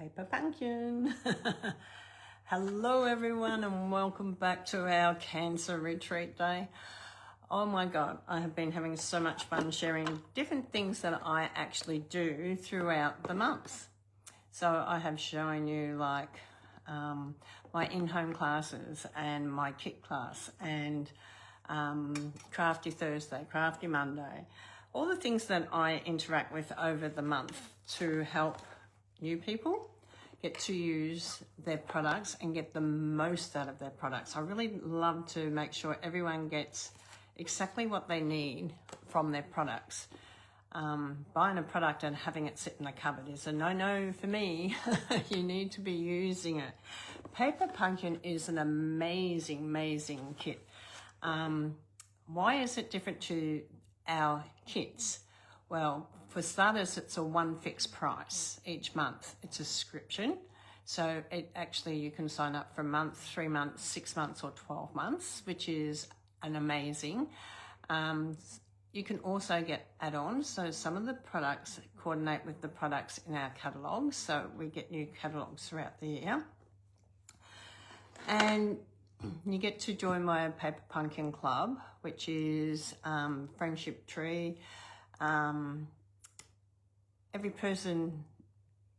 Paper Pumpkin. Hello everyone and welcome back to our Cancer Retreat Day. Oh my God, I have been having so much fun sharing different things that I actually do throughout the month. So I have shown you like my in-home classes and my kit class and Crafty Thursday, Crafty Monday, all the things that I interact with over the month to help new people get to use their products and get the most out of their products. I really love to make sure everyone gets exactly what they need from their products. Buying a product and having it sit in a cupboard is a no-no for me. You need to be using it. Paper Pumpkin is an amazing, amazing kit. Why is it different to our kits? Well, for starters, it's a one fixed price each month. It's a subscription. So it actually, you can sign up for a month, 3 months, 6 months, or 12 months, which is an amazing. You can also get add-ons. So some of the products coordinate with the products in our catalogue. So we get new catalogues throughout the year. And you get to join my Paper Pumpkin Club, which is Friendship Tree. Every person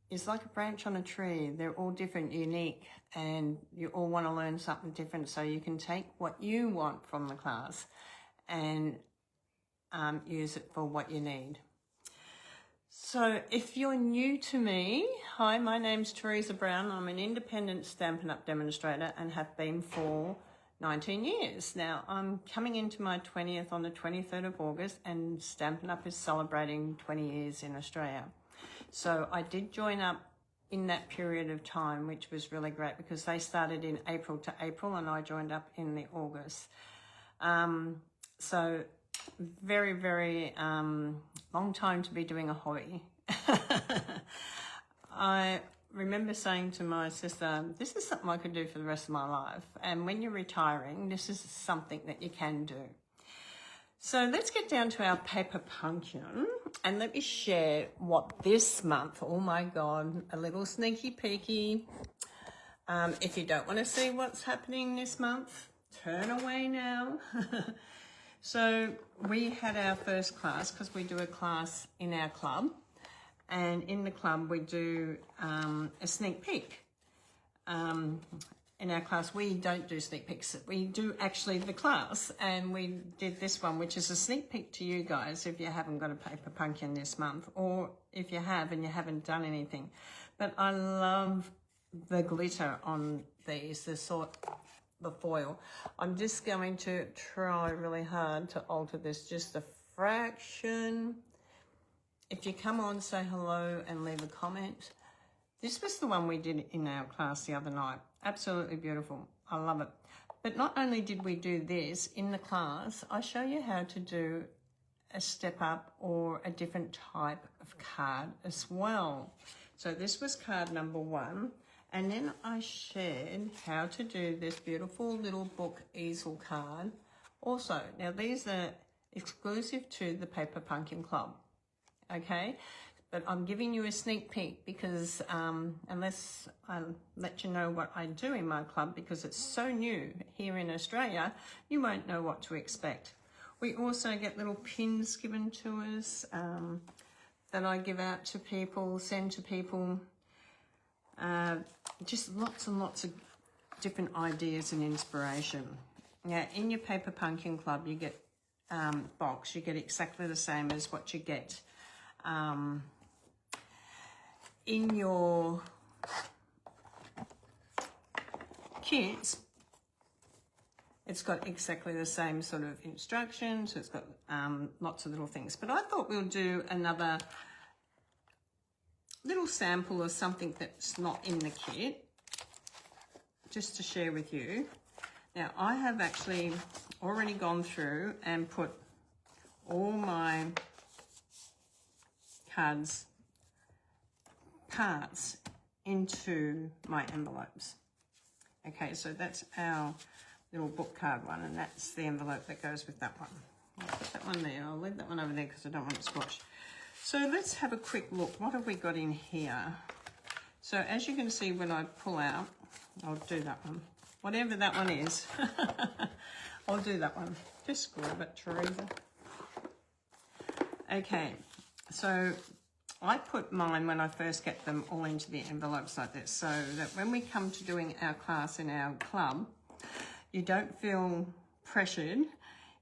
is like a branch on a tree. They're all different, unique, and you all want to learn something different. So you can take what you want from the class and use it for what you need. So if you're new to me, hi, my name's Teresa Brown. I'm an independent Stampin' Up demonstrator and have been for 19 years. Now I'm coming into my 20th on the 23rd of August, and Stampin' Up is celebrating 20 years in Australia. So I did join up in that period of time, which was really great because they started in April to April and I joined up in the August. So very, very long time to be doing a hobby. I remember saying to my sister, this is something I could do for the rest of my life. And when you're retiring, this is something that you can do. So let's get down to our Paper Pumpkin and let me share what this month, oh my God, a little sneaky peeky. If you don't want to see what's happening this month, turn away now. So we had our first class because we do a class in our club. And in the club, we do a sneak peek. In our class, we don't do sneak peeks. We do actually the class. And we did this one, which is a sneak peek to you guys if you haven't got a Paper Pumpkin this month, or if you have and you haven't done anything. But I love the glitter on these, the foil. I'm just going to try really hard to alter this just a fraction. If you come on, say hello and leave a comment. This was the one we did in our class the other night. Absolutely beautiful. I love it. But not only did we do this in the class, I show you how to do a step up or a different type of card as well. So this was card number 1. And then I shared how to do this beautiful little book easel card also. Now these are exclusive to the Paper Pumpkin Club. Okay, but I'm giving you a sneak peek because unless I let you know what I do in my club, because it's so new here in Australia, you won't know what to expect. We also get little pins given to us that I give out to people, send to people. Just lots and lots of different ideas and inspiration. Now in your Paper Pumpkin Club, you get box, you get exactly the same as what you get in your kits. It's got exactly the same sort of instructions. It's got lots of little things. But I thought we'll do another little sample of something that's not in the kit, just to share with you. Now, I have actually already gone through and put all my cards parts into my envelopes. Okay, so that's our little book card one, and that's the envelope that goes with that one. I'll put that one there. I'll leave that one over there because I don't want it squashed. So let's have a quick look. What have we got in here? So So as you can see, when I pull out, I'll do that one. Whatever that one is, I'll do that one. Just grab it, Teresa. Okay, so I put mine when I first get them all into the envelopes like this, so that when we come to doing our class in our club, you don't feel pressured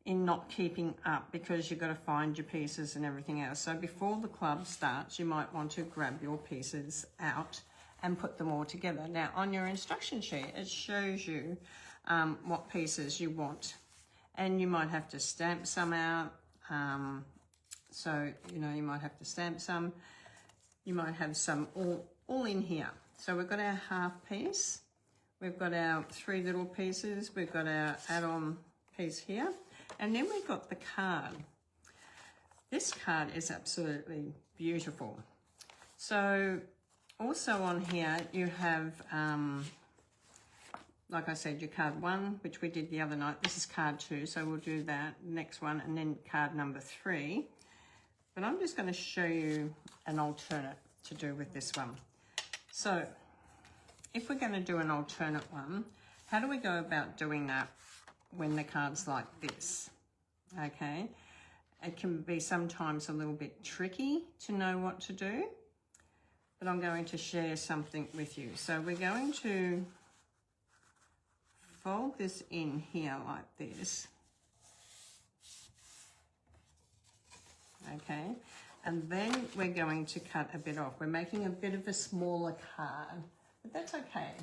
in not keeping up because you've got to find your pieces and everything else. So before the club starts, you might want to grab your pieces out and put them all together. Now on your instruction sheet, it shows you what pieces you want, and you might have to stamp some out. So, you know, you might have to stamp some. You might have some all in here. So we've got our half piece. We've got our 3 little pieces. We've got our add-on piece here. And then we've got the card. This card is absolutely beautiful. So also on here you have, like I said, your card 1, which we did the other night. This is card 2, so we'll do that next one, and then card number 3. But I'm just going to show you an alternate to do with this one. So if we're going to do an alternate one, how do we go about doing that when the card's like this? Okay, it can be sometimes a little bit tricky to know what to do, but I'm going to share something with you. So we're going to fold this in here like this. Okay, and then we're going to cut a bit off. We're making a bit of a smaller card, but that's okay.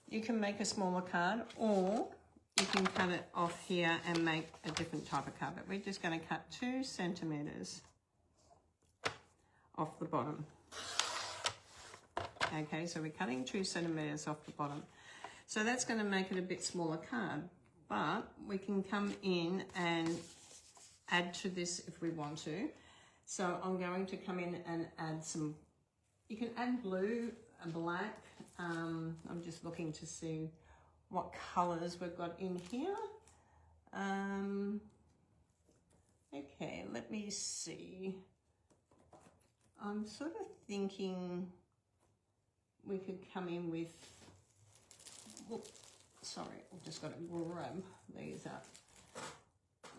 You can make a smaller card, or you can cut it off here and make a different type of card. But we're just going to cut 2 centimeters off the bottom. Okay, so we're cutting 2 centimeters off the bottom. So that's going to make it a bit smaller card, but we can come in and add to this if we want to. So I'm going to come in and add some, you can add blue and black. I'm just looking to see what colours we've got in here. Okay, let me see. I'm sort of thinking we could come in with, sorry, I've just got to grab these up.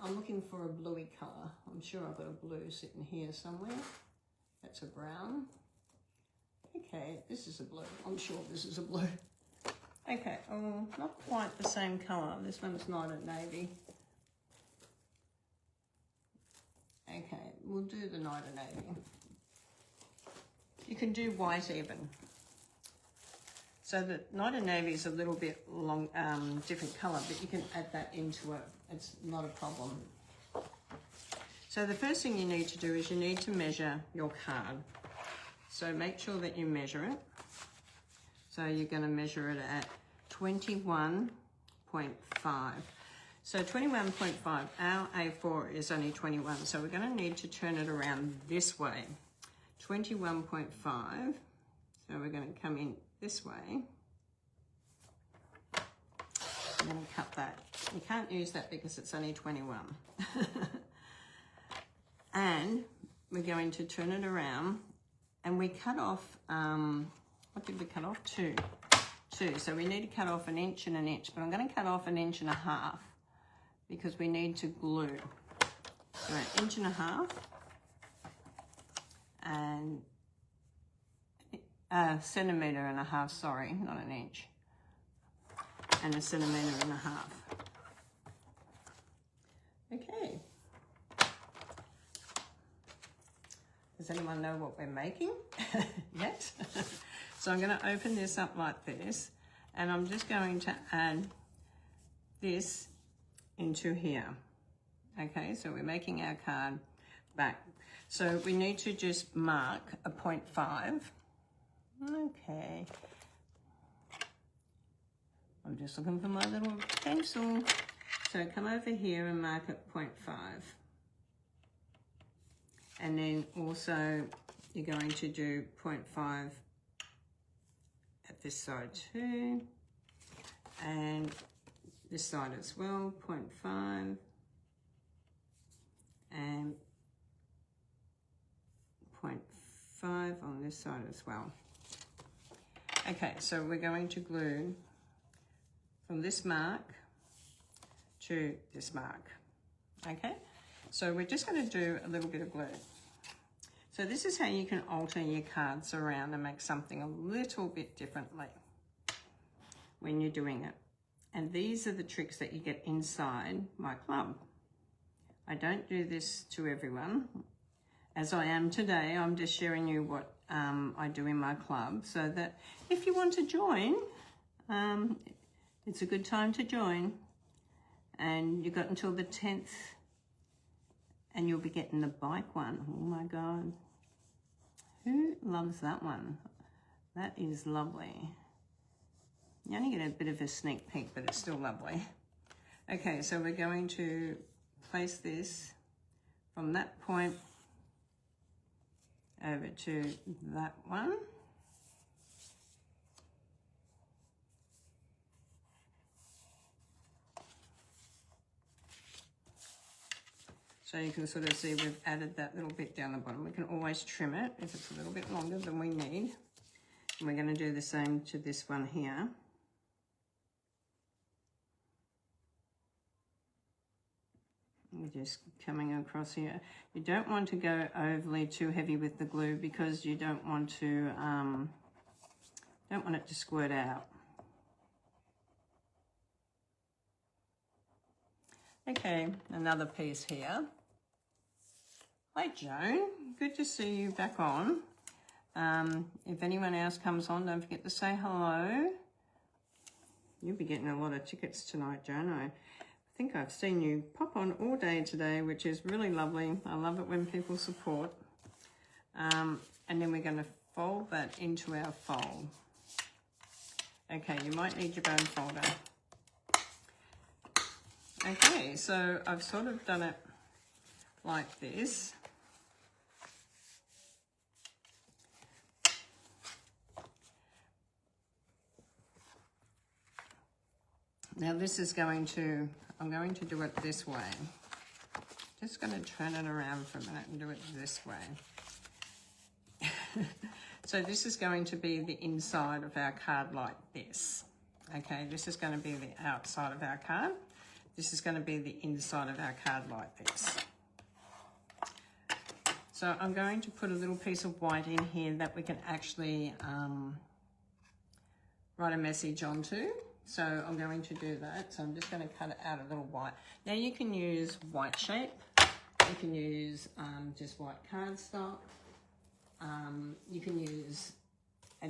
I'm looking for a bluey colour. I'm sure I've got a blue sitting here somewhere. That's a brown. Okay, this is a blue. I'm sure this is a blue. Okay, not quite the same colour. This one's not a navy. Okay, we'll do the night of navy. You can do white even. So the night of navy is a little bit long, different colour, but you can add that into it. It's not a problem. So the first thing you need to do is you need to measure your card. So make sure that you measure it. So you're going to measure it at 21.5. So 21.5, our A4 is only 21, so we're going to need to turn it around this way. 21.5, so we're going to come in this way. I'm going to cut that. You can't use that because it's only 21. And we're going to turn it around, and we cut off, what did we cut off? 2. So we need to cut off 1 inch and 1 inch, but I'm going to cut off 1.5 inches because we need to glue. So 1.5 inches and a centimetre and a half, sorry, not 1 inch, and 1.5 centimetres. Okay. Does anyone know what we're making yet? So I'm going to open this up like this, and I'm just going to add this into here. Okay, so we're making our card back. So we need to just mark a 0.5. Okay. I'm just looking for my little pencil. So come over here and mark at 0.5. And then also you're going to do 0.5 at this side too. And this side as well, 0.5. And 0.5 on this side as well. Okay, so we're going to glue from this mark to this mark. Okay, so we're just going to do a little bit of glue. So this is how you can alter your cards around and make something a little bit differently when you're doing it. And these are the tricks that you get inside my club. I don't do this to everyone. As I am today, I'm just sharing you what I do in my club, so that if you want to join, it's a good time to join. And you've got until the 10th, and you'll be getting the bike one. Oh my God. Who loves that one? That is lovely. You only get a bit of a sneak peek, but it's still lovely. Okay, so we're going to place this from that point over to that one. So you can sort of see we've added that little bit down the bottom. We can always trim it if it's a little bit longer than we need. And we're going to do the same to this one here. We're just coming across here. You don't want to go overly too heavy with the glue, because you don't want it to squirt out. Okay, another piece here. Hi Joan, good to see you back on. If anyone else comes on, don't forget to say hello. You'll be getting a lot of tickets tonight, Joan. I think I've seen you pop on all day today, which is really lovely. I love it when people support. And then we're going to fold that into our fold. Okay, you might need your bone folder. Okay, so I've sort of done it like this. Now this is I'm going to do it this way. Just going to turn it around for a minute and do it this way. So this is going to be the inside of our card like this. Okay, this is going to be the outside of our card. This is going to be the inside of our card like this. So I'm going to put a little piece of white in here that we can actually write a message onto. So I'm going to do that. So I'm just going to cut it out a little white. Now you can use white shape. You can use just white cardstock. You can use a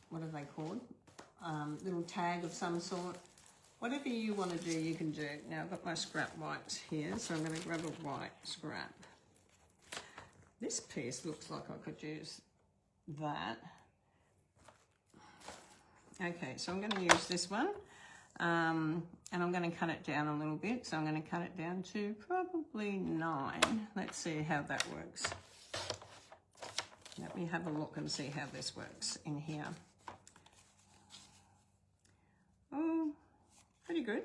what are they called? Little tag of some sort. Whatever you want to do, you can do. Now I've got my scrap whites here, so I'm going to grab a white scrap. This piece looks like I could use that. Okay, so I'm going to use this one, and I'm going to cut it down a little bit. So I'm going to cut it down to probably 9. Let's see how that works. Let me have a look and see how this works in here. Oh, pretty good.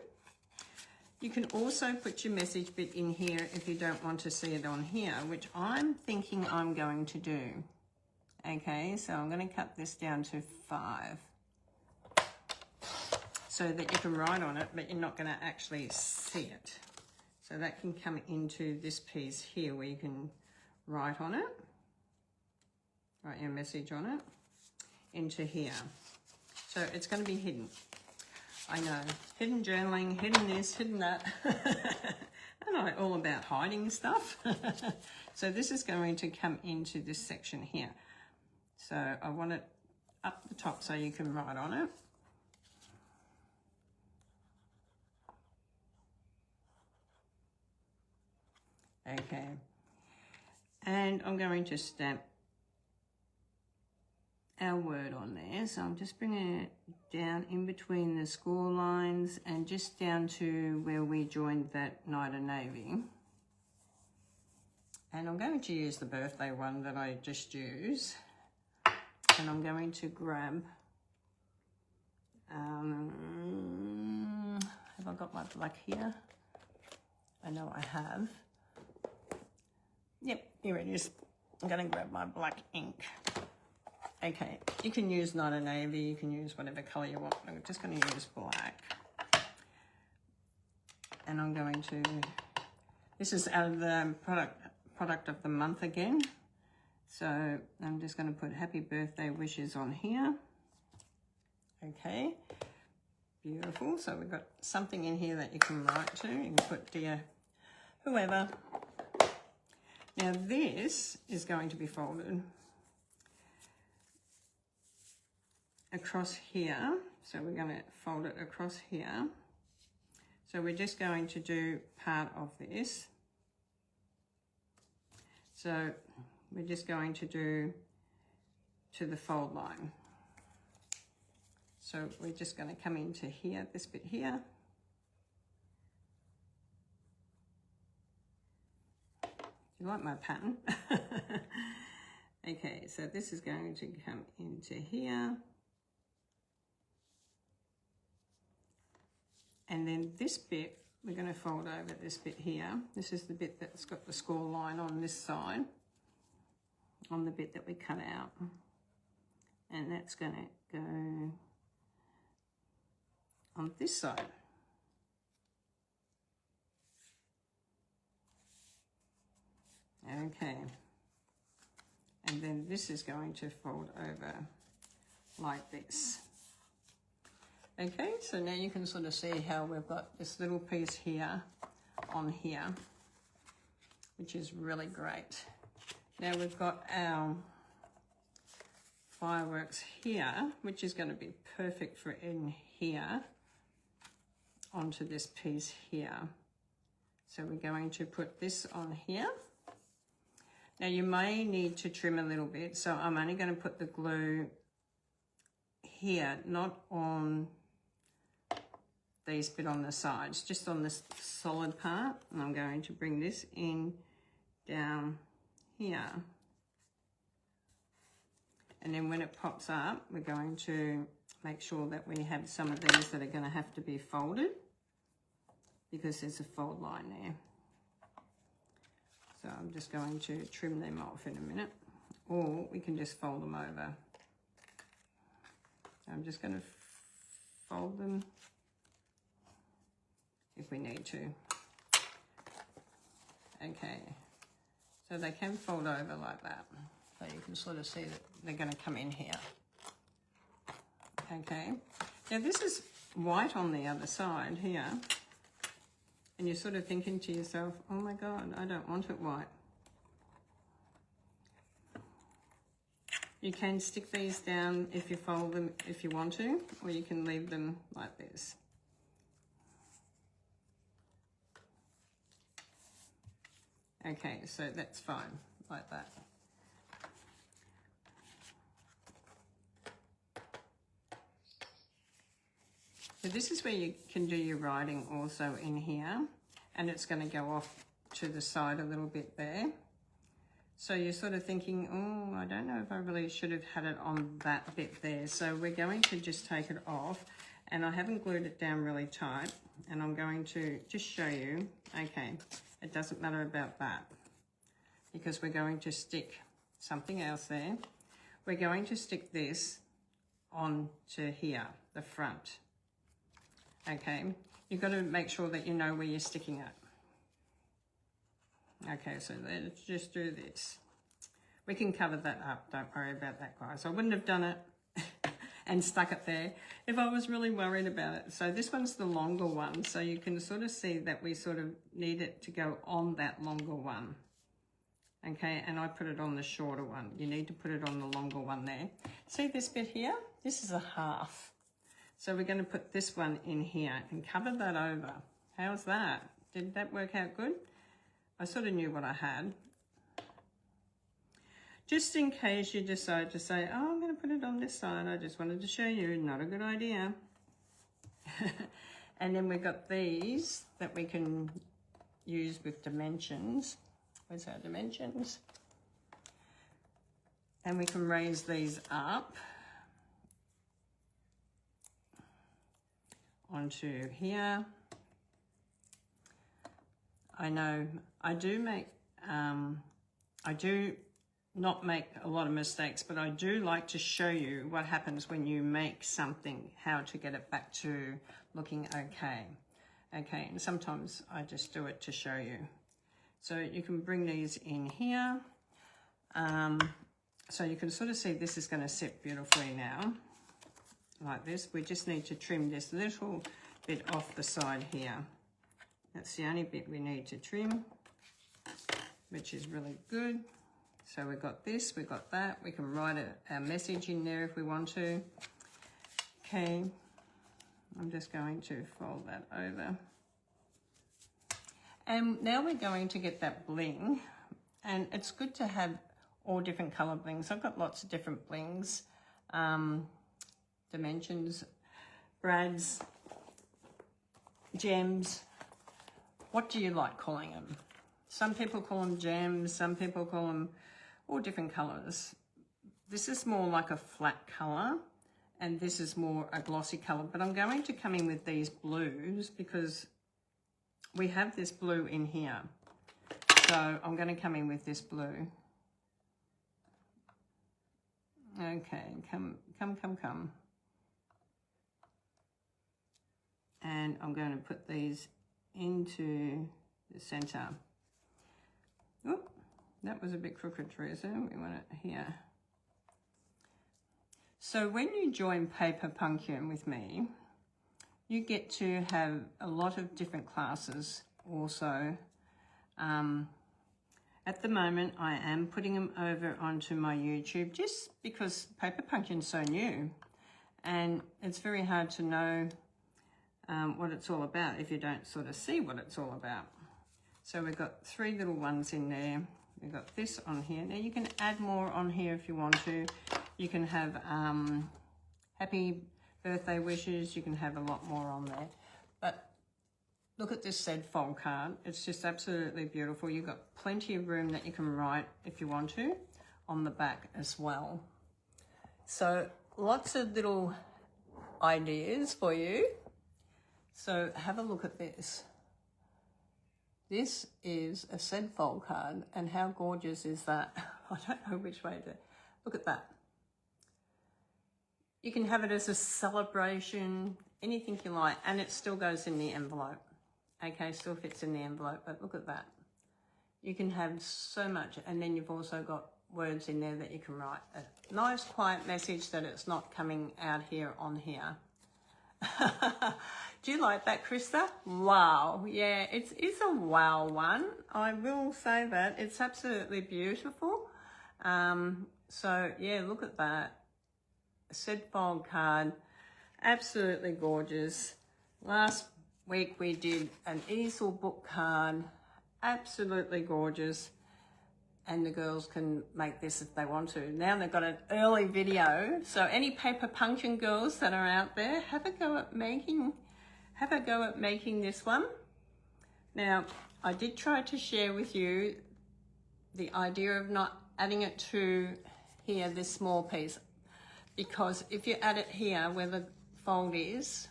You can also put your message bit in here if you don't want to see it on here, which I'm thinking I'm going to do. Okay, so I'm going to cut this down to 5. So that you can write on it, but you're not going to actually see it. So that can come into this piece here where you can write on it, write your message on it, into here. So it's going to be hidden. I know, hidden journaling, hidden this, hidden that. And I'm all about hiding stuff. So this is going to come into this section here. So I want it up the top so you can write on it. Okay, and I'm going to stamp our word on there. So I'm just bringing it down in between the score lines and just down to where we joined that Knight of Navy. And I'm going to use the birthday one that I just used. And I'm going to grab, have I got my black here? I know I have. Yep, here it is. I'm going to grab my black ink. Okay, you can use not a navy, you can use whatever colour you want. I'm just going to use black. And I'm going to, this is out of the product of the month again. So I'm just going to put happy birthday wishes on here. Okay, beautiful. So we've got something in here that you can write to. You can put dear whoever. Now this is going to be folded across here. So we're going to fold it across here. So we're just going to do part of this. So we're just going to do to the fold line. So we're just going to come into here, this bit here. You like my pattern? Okay, so this is going to come into here. And then this bit, we're going to fold over this bit here. This is the bit that's got the score line on this side, on the bit that we cut out. And that's going to go on this side. Okay. And then this is going to fold over like this. Okay, so now you can sort of see how we've got this little piece here on here, which is really great. Now we've got our fireworks here, which is going to be perfect for in here onto this piece here. So we're going to put this on here. Now you may need to trim a little bit, so I'm only going to put the glue here, not on these bit on the sides, just on this solid part. And I'm going to bring this in down here. And then when it pops up, we're going to make sure that we have some of these that are going to have to be folded, because there's a fold line there. So I'm just going to trim them off in a minute, or we can just fold them over. I'm just going to fold them if we need to. Okay, so they can fold over like that. So you can sort of see that they're going to come in here. Okay, now this is white on the other side here. And you're sort of thinking to yourself, oh my God, I don't want it white. You can stick these down if you fold them if you want to, or you can leave them like this. Okay, so that's fine, like that. So this is where you can do your writing also in here, and it's going to go off to the side a little bit there. So you're sort of thinking, oh, I don't know if I really should have had it on that bit there. So we're going to just take it off, and I haven't glued it down really tight, and I'm going to just show you. Okay, it doesn't matter about that, because we're going to stick something else there. We're going to stick this onto here, the front. Okay, you've got to make sure that you know where you're sticking it. Okay, so let's just do this. We can cover that up, don't worry about that, guys. I wouldn't have done it and stuck it there if I was really worried about it. So this one's the longer one, so you can sort of see that we sort of need it to go on that longer one. Okay, and I put it on the shorter one. You need to put it on the longer one there. See this bit here? This is a half. So we're going to put this one in here and cover that over. How's that? Did that work out good? I sort of knew what I had. Just in case you decide to say, oh, I'm going to put it on this side. I just wanted to show you, not a good idea. And then we've got these that we can use with dimensions. Where's our dimensions? And we can raise these up onto here. I know I do make, I do not make a lot of mistakes, but I do like to show you what happens when you make something, how to get it back to looking okay. Okay, and sometimes I just do it to show you. So you can bring these in here. So you can sort of see this is going to sit beautifully now, like this. We just need to trim this little bit off the side here. That's the only bit we need to trim, which is really good. So we've got this, we've got that. We can write our message in there if we want to. Okay, I'm just going to fold that over. And now we're going to get that bling. And it's good to have all different color blings. I've got lots of different blings, dimensions, brads, gems. What do you like calling them? Some people call them gems, some people call them all different colors. This is more like a flat color, and this is more a glossy color, but I'm going to come in with these blues because we have this blue in here. So I'm going to come in with this blue. Okay, come. And I'm going to put these into the center. Oop, that was a bit crooked, Teresa. We want it here. So when you join Paper Pumpkin with me, you get to have a lot of different classes also. At the moment, I am putting them over onto my YouTube just because Paper Pumpkin's so new, and it's very hard to know what it's all about if you don't sort of see what it's all about. So we've got 3 little ones in there. We've got this on here. Now you can add more on here if you want to. You can have happy birthday wishes. You can have a lot more on there. But look at this said fold card. It's just absolutely beautiful. You've got plenty of room that you can write if you want to on the back as well. So lots of little ideas for you. So have a look at this. This is a said fold card, and how gorgeous is that? I don't know which way to look at that. You can have it as a celebration, anything you like, and it still goes in the envelope. Okay, still fits in the envelope, but look at that. You can have so much, and then you've also got words in there that you can write. A nice quiet message that it's not coming out here on here. Do you like that, Krista? Wow. Yeah, it's a wow one. I will say that. It's absolutely beautiful. So, yeah, look at that. Said fold card. Absolutely gorgeous. Last week we did an easel book card. Absolutely gorgeous. And the girls can make this if they want to. Now they've got an early video. So any Paper Pumpkin girls that are out there, have a go at making this one. Now, I did try to share with you the idea of not adding it to here, this small piece, because if you add it here where the fold is,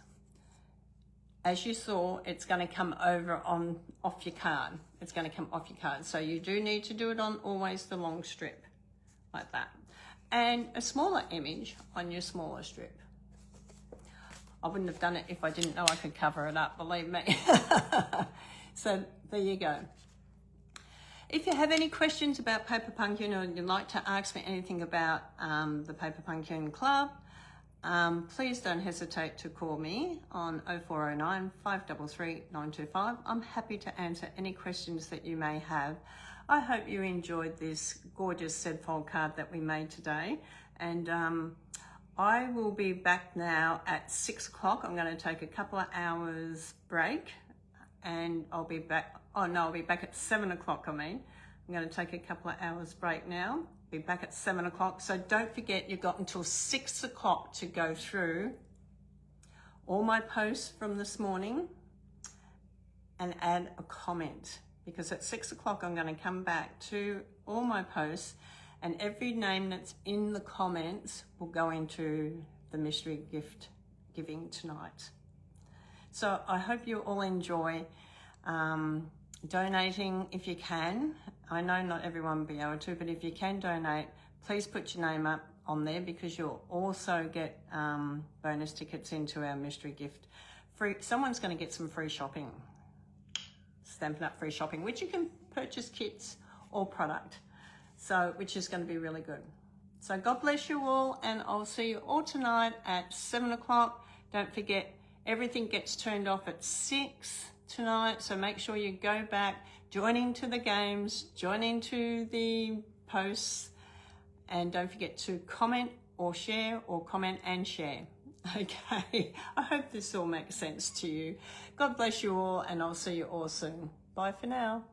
as you saw, it's going to come over off your card. It's going to come off your card. So you do need to do it on always the long strip, like that. And a smaller image on your smaller strip. I wouldn't have done it if I didn't know I could cover it up, believe me. So there you go. If you have any questions about Paper Pumpkin, or you'd like to ask me anything about the Paper Pumpkin Club, please don't hesitate to call me on 0409 533 925. I'm happy to answer any questions that you may have. I hope you enjoyed this gorgeous said fold card that we made today. And I will be back now at 6 o'clock. I'm going to take a couple of hours break, and I'll be back. Oh no, I'll be back at 7 o'clock. I'm going to take a couple of hours break now. Be back at 7 o'clock. So don't forget, you've got until 6 o'clock to go through all my posts from this morning and add a comment, because at 6 o'clock I'm going to come back to all my posts, and every name that's in the comments will go into the mystery gift giving tonight. So I hope you all enjoy donating if you can. I know not everyone will be able to, but if you can donate, please put your name up on there, because you'll also get bonus tickets into our mystery gift. Someone's going to get some free shopping, Stampin' Up free shopping, which you can purchase kits or product, so which is going to be really good. So God bless you all, and I'll see you all tonight at 7 o'clock. Don't forget, everything gets turned off at 6 tonight, so make sure you go back, join into the games, join into the posts, and don't forget to comment or share, or comment and share. Okay, I hope this all makes sense to you. God bless you all, and I'll see you all soon. Bye for now.